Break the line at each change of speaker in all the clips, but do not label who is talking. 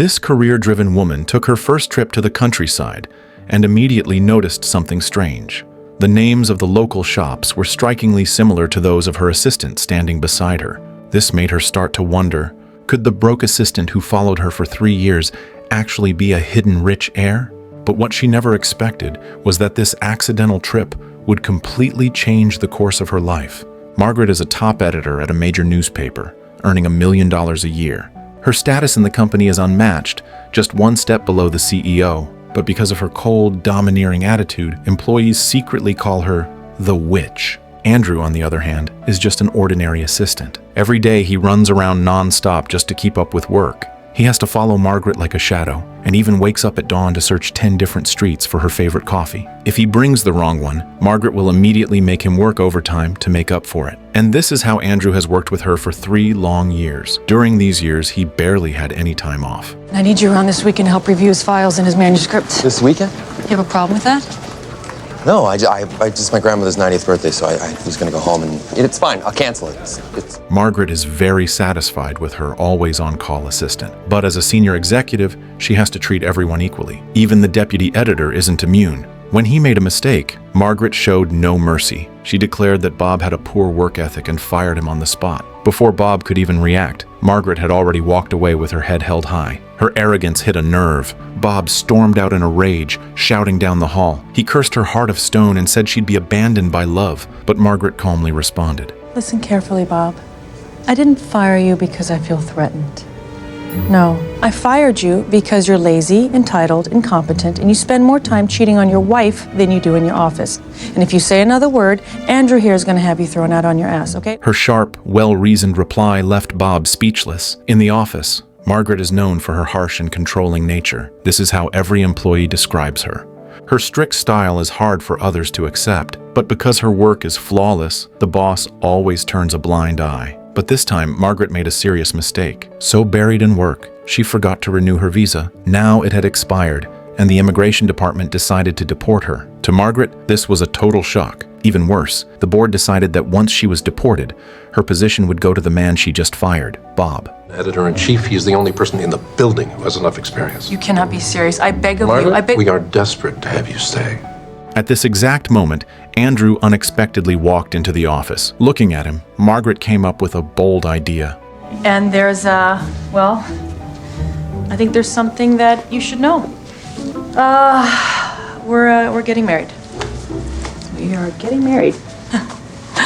This career-driven woman took her first trip to the countryside and immediately noticed something strange. The names of the local shops were strikingly similar to those of her assistant standing beside her. This made her start to wonder, could the broke assistant who followed her for 3 years actually be a hidden rich heir? But what she never expected was that this accidental trip would completely change the course of her life. Margaret is a top editor at a major newspaper, earning $1 million a year. Her status in the company is unmatched, just one step below the CEO. But because of her cold, domineering attitude, employees secretly call her the witch. Andrew, on the other hand, is just an ordinary assistant. Every day he runs around non-stop just to keep up with work. He has to follow Margaret like a shadow, and even wakes up at dawn to search 10 different streets for her favorite coffee. If he brings the wrong one, Margaret will immediately make him work overtime to make up for it. And this is how Andrew has worked with her for 3 long years. During these years, he barely had any time off.
I need you around this weekend to help review his files and his manuscripts.
This weekend?
You have a problem with that?
No, I just my grandmother's 90th birthday, so I was gonna go home and it's fine. I'll cancel it. It's...
Margaret is very satisfied with her always-on-call assistant. But as a senior executive, she has to treat everyone equally. Even the deputy editor isn't immune. When he made a mistake, Margaret showed no mercy. She declared that Bob had a poor work ethic and fired him on the spot. Before Bob could even react, Margaret had already walked away with her head held high. Her arrogance hit a nerve. Bob stormed out in a rage, shouting down the hall. He cursed her heart of stone and said she'd be abandoned by love, but Margaret calmly responded.
Listen carefully, Bob. I didn't fire you because I feel threatened. No, I fired you because you're lazy, entitled, incompetent, and you spend more time cheating on your wife than you do in your office. And if you say another word, Andrew here is going to have you thrown out on your ass, okay?
Her sharp, well-reasoned reply left Bob speechless. In the office, Margaret is known for her harsh and controlling nature. This is how every employee describes her. Her strict style is hard for others to accept, but because her work is flawless, the boss always turns a blind eye. But this time, Margaret made a serious mistake. So buried in work, she forgot to renew her visa. Now it had expired, and the immigration department decided to deport her. To Margaret, this was a total shock. Even worse, the board decided that once she was deported, her position would go to the man she just fired, Bob.
Editor-in-chief, he's the only person in the building who has enough experience.
You cannot be serious. I beg of
Margaret,
you. I beg.
We are desperate to have you stay.
At this exact moment, Andrew unexpectedly walked into the office. Looking at him, Margaret came up with a bold idea.
And there's, well, I think there's something that you should know. We're getting married. We are getting married.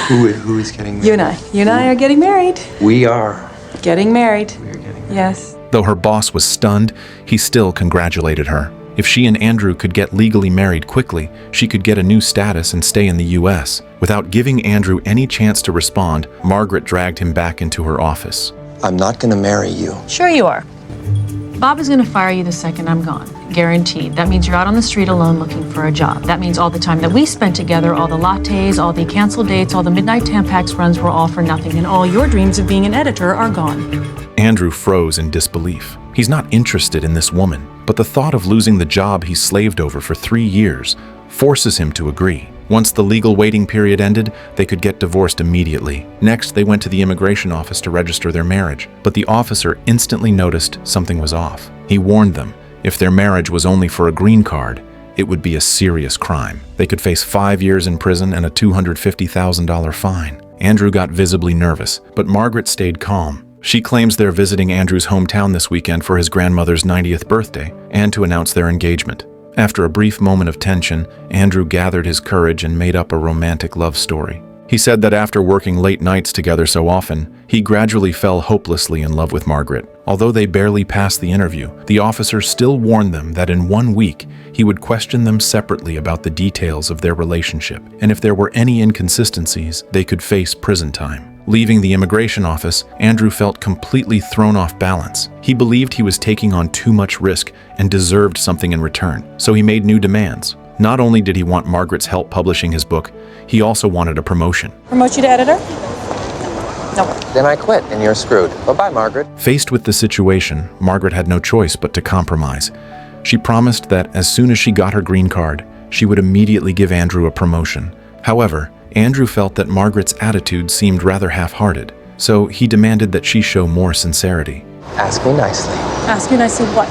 Who is getting married?
You and I are getting married.
We are.
Getting married.
We are getting married.
Yes.
Though her boss was stunned, he still congratulated her. If she and Andrew could get legally married quickly, she could get a new status and stay in the US. Without giving Andrew any chance to respond, Margaret dragged him back into her office.
I'm not gonna marry you.
Sure you are. Bob is going to fire you the second I'm gone. Guaranteed. That means you're out on the street alone looking for a job. That means all the time that we spent together, all the lattes, all the canceled dates, all the midnight Tampax runs were all for nothing, and all your dreams of being an editor are gone.
Andrew froze in disbelief. He's not interested in this woman, but the thought of losing the job he slaved over for 3 years forces him to agree. Once the legal waiting period ended, they could get divorced immediately. Next, they went to the immigration office to register their marriage, but the officer instantly noticed something was off. He warned them, if their marriage was only for a green card, it would be a serious crime. They could face 5 years in prison and a $250,000 fine. Andrew got visibly nervous, but Margaret stayed calm. She claims they're visiting Andrew's hometown this weekend for his grandmother's 90th birthday and to announce their engagement. After a brief moment of tension, Andrew gathered his courage and made up a romantic love story. He said that after working late nights together so often, he gradually fell hopelessly in love with Margaret. Although they barely passed the interview, the officer still warned them that in 1 week, he would question them separately about the details of their relationship, and if there were any inconsistencies, they could face prison time. Leaving the immigration office, Andrew felt completely thrown off balance. He believed he was taking on too much risk and deserved something in return, so he made new demands. Not only did he want Margaret's help publishing his book, he also wanted a promotion.
Promote you to editor? No.
Then I quit and you're screwed. Bye-bye, Margaret.
Faced with the situation, Margaret had no choice but to compromise. She promised that as soon as she got her green card, she would immediately give Andrew a promotion. However, Andrew felt that Margaret's attitude seemed rather half-hearted, so he demanded that she show more sincerity.
Ask me nicely.
Ask you nicely what?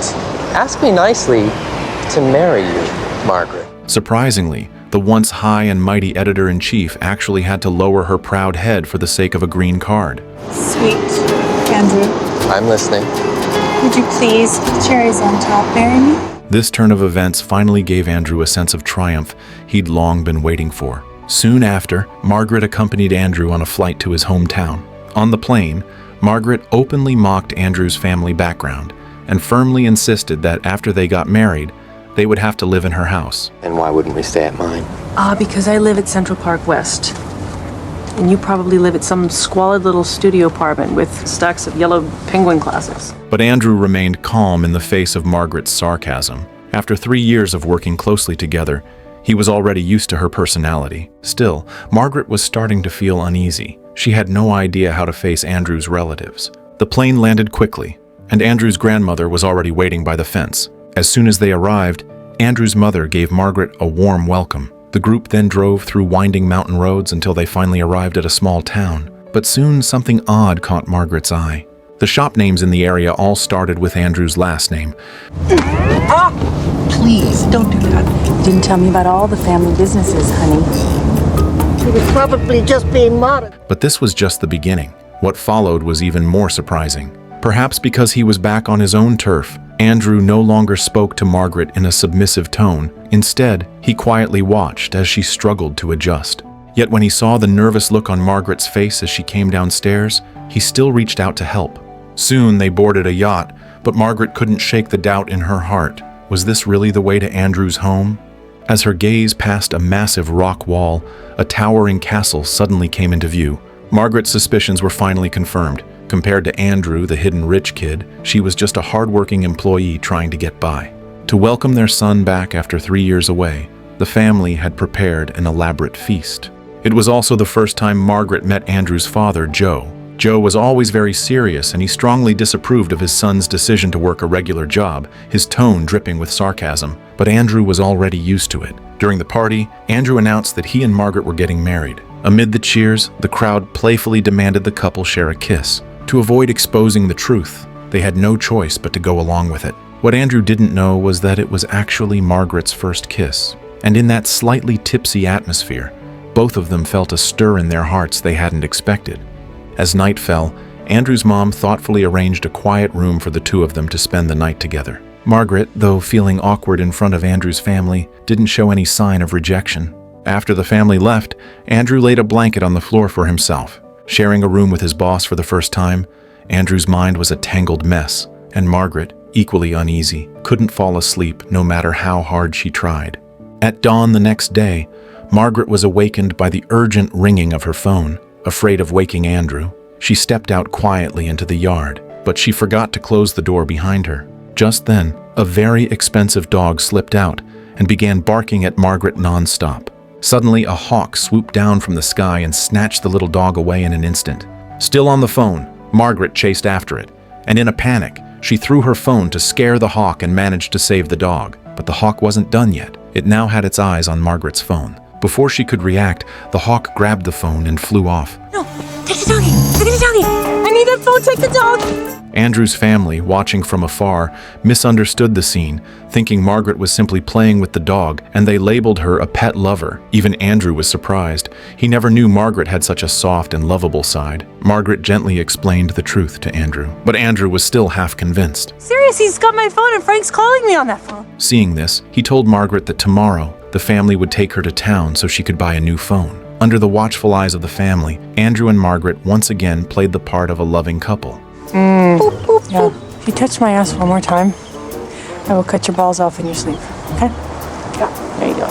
Ask me nicely to marry you, Margaret.
Surprisingly, the once high and mighty editor-in-chief actually had to lower her proud head for the sake of a green card.
Sweet. Andrew,
I'm listening.
would you please, cherries on top, marry me?
This turn of events finally gave Andrew a sense of triumph he'd long been waiting for. Soon after, Margaret accompanied Andrew on a flight to his hometown. On the plane, Margaret openly mocked Andrew's family background and firmly insisted that after they got married, they would have to live in her house.
And why wouldn't we stay at mine?
Because I live at Central Park West. And you probably live at some squalid little studio apartment with stacks of yellow penguin classics.
But Andrew remained calm in the face of Margaret's sarcasm. After 3 years of working closely together, he was already used to her personality. Still, Margaret was starting to feel uneasy. She had no idea how to face Andrew's relatives. The plane landed quickly, and Andrew's grandmother was already waiting by the fence. As soon as they arrived, Andrew's mother gave Margaret a warm welcome. The group then drove through winding mountain roads until they finally arrived at a small town. But soon something odd caught Margaret's eye. The shop names in the area all started with Andrew's last name.
Please, don't do that.
Didn't tell me about all the family businesses, honey.
He was probably just being modest.
But this was just the beginning. What followed was even more surprising. Perhaps because he was back on his own turf, Andrew no longer spoke to Margaret in a submissive tone. Instead, he quietly watched as she struggled to adjust. Yet when he saw the nervous look on Margaret's face as she came downstairs, he still reached out to help. Soon they boarded a yacht, but Margaret couldn't shake the doubt in her heart. Was this really the way to Andrew's home? As her gaze passed a massive rock wall, a towering castle suddenly came into view. Margaret's suspicions were finally confirmed. Compared to Andrew, the hidden rich kid, she was just a hardworking employee trying to get by. To welcome their son back after 3 years away, the family had prepared an elaborate feast. It was also the first time Margaret met Andrew's father, Joe. Joe was always very serious, and he strongly disapproved of his son's decision to work a regular job, his tone dripping with sarcasm. But Andrew was already used to it. During the party, Andrew announced that he and Margaret were getting married. Amid the cheers, the crowd playfully demanded the couple share a kiss. To avoid exposing the truth, they had no choice but to go along with it. What Andrew didn't know was that it was actually Margaret's first kiss. And in that slightly tipsy atmosphere, both of them felt a stir in their hearts they hadn't expected. As night fell, Andrew's mom thoughtfully arranged a quiet room for the two of them to spend the night together. Margaret, though feeling awkward in front of Andrew's family, didn't show any sign of rejection. After the family left, Andrew laid a blanket on the floor for himself. Sharing a room with his boss for the first time, Andrew's mind was a tangled mess, and Margaret, equally uneasy, couldn't fall asleep no matter how hard she tried. At dawn the next day, Margaret was awakened by the urgent ringing of her phone. Afraid of waking Andrew, she stepped out quietly into the yard, but she forgot to close the door behind her. Just then, a very expensive dog slipped out and began barking at Margaret nonstop. Suddenly, a hawk swooped down from the sky and snatched the little dog away in an instant. Still on the phone, Margaret chased after it, and in a panic, she threw her phone to scare the hawk and managed to save the dog. But the hawk wasn't done yet. It now had its eyes on Margaret's phone. Before she could react, the hawk grabbed the phone and flew off.
No, take the doggy! Take the doggy! I need that phone, take the dog!
Andrew's family, watching from afar, misunderstood the scene, thinking Margaret was simply playing with the dog, and they labeled her a pet lover. Even Andrew was surprised. He never knew Margaret had such a soft and lovable side. Margaret gently explained the truth to Andrew, but Andrew was still half convinced.
Serious, he's got my phone and Frank's calling me on that phone.
Seeing this, he told Margaret that tomorrow, the family would take her to town so she could buy a new phone. Under the watchful eyes of the family, Andrew and Margaret once again played the part of a loving couple.
Yeah, if you touch my ass one more time, I will cut your balls off in your sleep, okay? Yeah, there you go.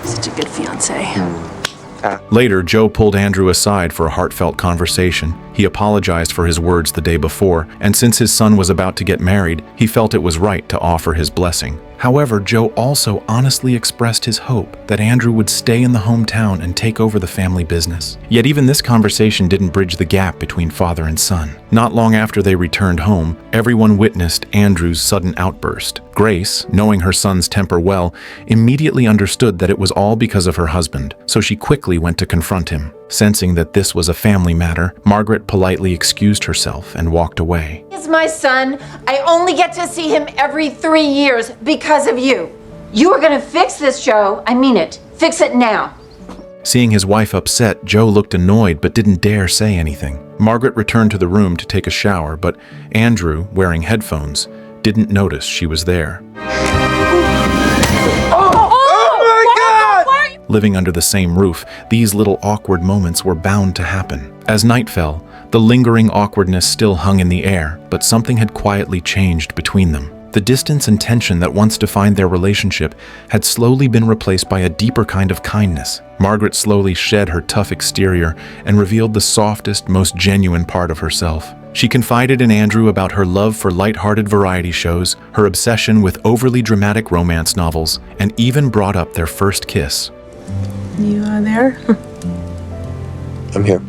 Such a good fiancé.
Later, Joe pulled Andrew aside for a heartfelt conversation. He apologized for his words the day before, and since his son was about to get married, he felt it was right to offer his blessing. However, Joe also honestly expressed his hope that Andrew would stay in the hometown and take over the family business. Yet even this conversation didn't bridge the gap between father and son. Not long after they returned home, everyone witnessed Andrew's sudden outburst. Grace, knowing her son's temper well, immediately understood that it was all because of her husband, so she quickly went to confront him. Sensing that this was a family matter, Margaret politely excused herself and walked away.
is my son. I only get to see him every 3 years because of you. You are gonna fix this, Joe. I mean it. Fix it now.
Seeing his wife upset, Joe looked annoyed but didn't dare say anything. Margaret returned to the room to take a shower, but Andrew, wearing headphones, didn't notice she was there. Living under the same roof, these little awkward moments were bound to happen. As night fell, the lingering awkwardness still hung in the air, but something had quietly changed between them. The distance and tension that once defined their relationship had slowly been replaced by a deeper kind of kindness. Margaret slowly shed her tough exterior and revealed the softest, most genuine part of herself. She confided in Andrew about her love for light-hearted variety shows, her obsession with overly dramatic romance novels, and even brought up their first kiss.
You there?
I'm here.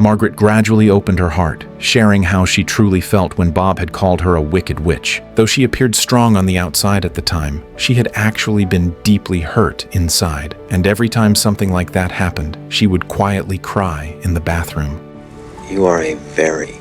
Margaret gradually opened her heart, sharing how she truly felt when Bob had called her a wicked witch. Though she appeared strong on the outside at the time, she had actually been deeply hurt inside, and every time something like that happened, she would quietly cry in the bathroom.
You are a very,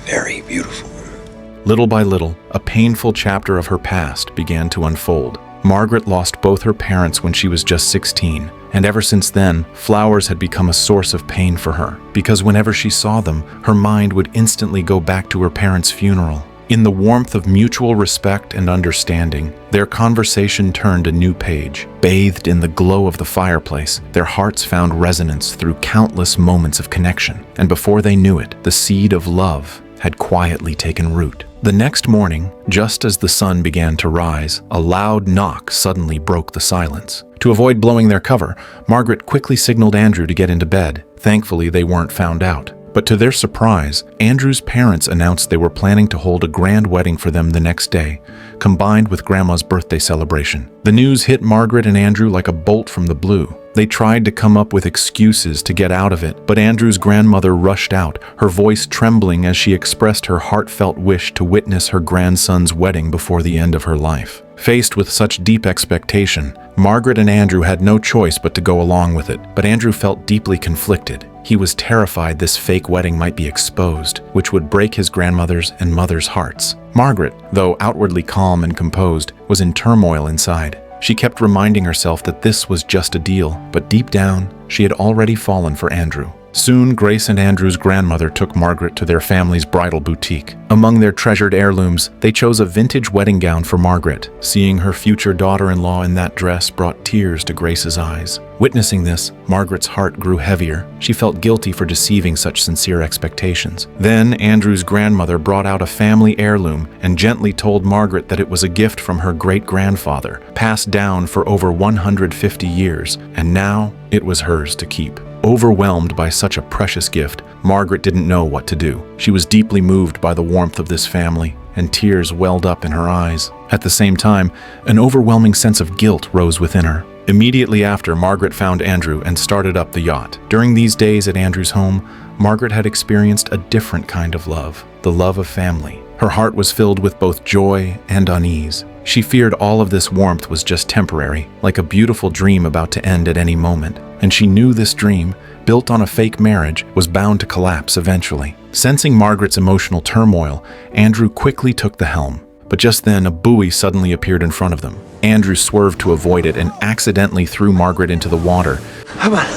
very beautiful woman.
Little by little, a painful chapter of her past began to unfold. Margaret lost both her parents when she was just 16, and ever since then, flowers had become a source of pain for her, because whenever she saw them, her mind would instantly go back to her parents' funeral. In the warmth of mutual respect and understanding, their conversation turned a new page. Bathed in the glow of the fireplace, their hearts found resonance through countless moments of connection, and before they knew it, the seed of love had quietly taken root. The next morning, just as the sun began to rise, a loud knock suddenly broke the silence. To avoid blowing their cover, Margaret quickly signaled Andrew to get into bed. Thankfully, they weren't found out. But to their surprise, Andrew's parents announced they were planning to hold a grand wedding for them the next day, combined with Grandma's birthday celebration. The news hit Margaret and Andrew like a bolt from the blue. They tried to come up with excuses to get out of it, but Andrew's grandmother rushed out, her voice trembling as she expressed her heartfelt wish to witness her grandson's wedding before the end of her life. Faced with such deep expectation, Margaret and Andrew had no choice but to go along with it, but Andrew felt deeply conflicted. He was terrified this fake wedding might be exposed, which would break his grandmother's and mother's hearts. Margaret, though outwardly calm and composed, was in turmoil inside. She kept reminding herself that this was just a deal, but deep down, she had already fallen for Andrew. Soon, Grace and Andrew's grandmother took Margaret to their family's bridal boutique. Among their treasured heirlooms, they chose a vintage wedding gown for Margaret. Seeing her future daughter-in-law in that dress brought tears to Grace's eyes. Witnessing this, Margaret's heart grew heavier. She felt guilty for deceiving such sincere expectations. Then, Andrew's grandmother brought out a family heirloom and gently told Margaret that it was a gift from her great-grandfather, passed down for over 150 years, and now it was hers to keep. Overwhelmed by such a precious gift, Margaret didn't know what to do. She was deeply moved by the warmth of this family, and tears welled up in her eyes. At the same time, an overwhelming sense of guilt rose within her. Immediately after, Margaret found Andrew and started up the yacht. During these days at Andrew's home, Margaret had experienced a different kind of love, the love of family. Her heart was filled with both joy and unease. She feared all of this warmth was just temporary, like a beautiful dream about to end at any moment. And she knew this dream, built on a fake marriage, was bound to collapse eventually. Sensing Margaret's emotional turmoil, Andrew quickly took the helm. But just then, a buoy suddenly appeared in front of them. Andrew swerved to avoid it and accidentally threw Margaret into the water.
Come on.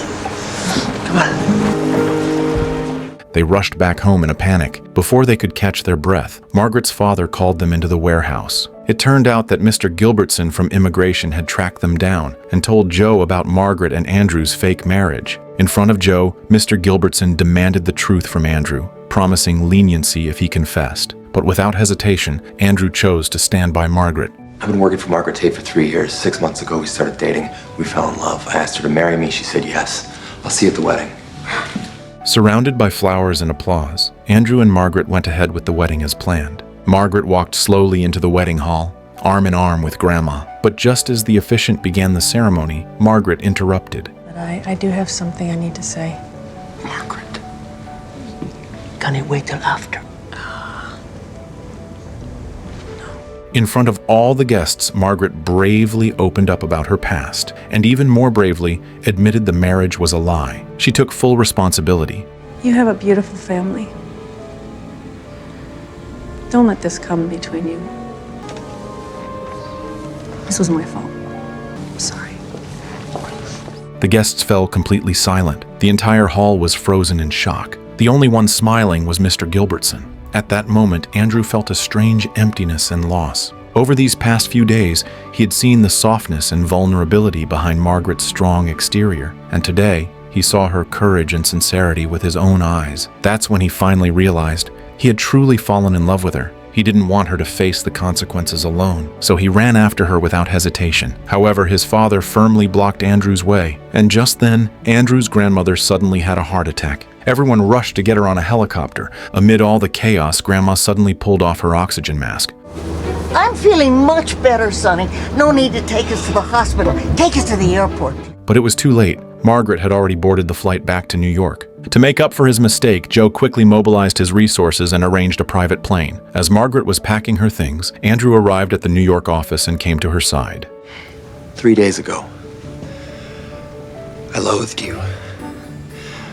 Come on.
They rushed back home in a panic. Before they could catch their breath, Margaret's father called them into the warehouse. It turned out that Mr. Gilbertson from immigration had tracked them down and told Joe about Margaret and Andrew's fake marriage. In front of Joe, Mr. Gilbertson demanded the truth from Andrew, promising leniency if he confessed. But without hesitation, Andrew chose to stand by Margaret.
I've been working for Margaret Tate for 3 years. 6 months ago, we started dating. We fell in love. I asked her to marry me. She said yes. I'll see you at the wedding.
Surrounded by flowers and applause, Andrew and Margaret went ahead with the wedding as planned. Margaret walked slowly into the wedding hall, arm in arm with Grandma. But just as the officiant began the ceremony, Margaret interrupted.
But I do have something I need to say.
Margaret.
Can it wait till after?
In front of all the guests, Margaret bravely opened up about her past, and even more bravely admitted the marriage was a lie. She took full responsibility.
You have a beautiful family. Don't let this come between you. This was my fault. I'm sorry.
The guests fell completely silent. The entire hall was frozen in shock. The only one smiling was Mr. Gilbertson. At that moment, Andrew felt a strange emptiness and loss. Over these past few days, he had seen the softness and vulnerability behind Margaret's strong exterior, and today, he saw her courage and sincerity with his own eyes. That's when he finally realized he had truly fallen in love with her. He didn't want her to face the consequences alone, so he ran after her without hesitation. However, his father firmly blocked Andrew's way, and just then, Andrew's grandmother suddenly had a heart attack. Everyone rushed to get her on a helicopter. Amid all the chaos, Grandma suddenly pulled off her oxygen mask.
I'm feeling much better, Sonny. No need to take us to the hospital. Take us to the airport.
But it was too late. Margaret had already boarded the flight back to New York. To make up for his mistake, Joe quickly mobilized his resources and arranged a private plane. As Margaret was packing her things, Andrew arrived at the New York office and came to her side.
3 days ago, I loathed you.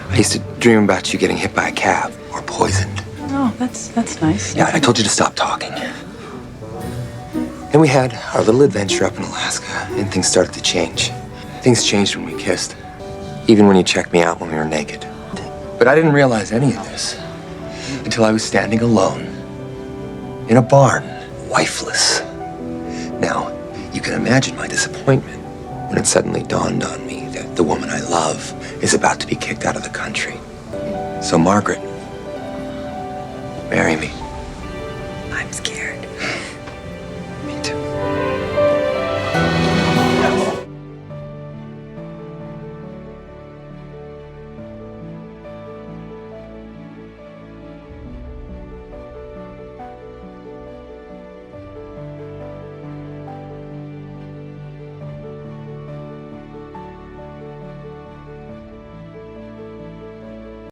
I used to dream about you getting hit by a cab or poisoned.
Oh, that's nice.
Yeah, I told you to stop talking. And we had our little adventure up in Alaska, and things started to change. Things changed when we kissed, even when you checked me out when we were naked. But I didn't realize any of this until I was standing alone in a barn, wifeless. Now, you can imagine my disappointment when it suddenly dawned on me that the woman I love is about to be kicked out of the country. So, Margaret, marry me.
I'm scared.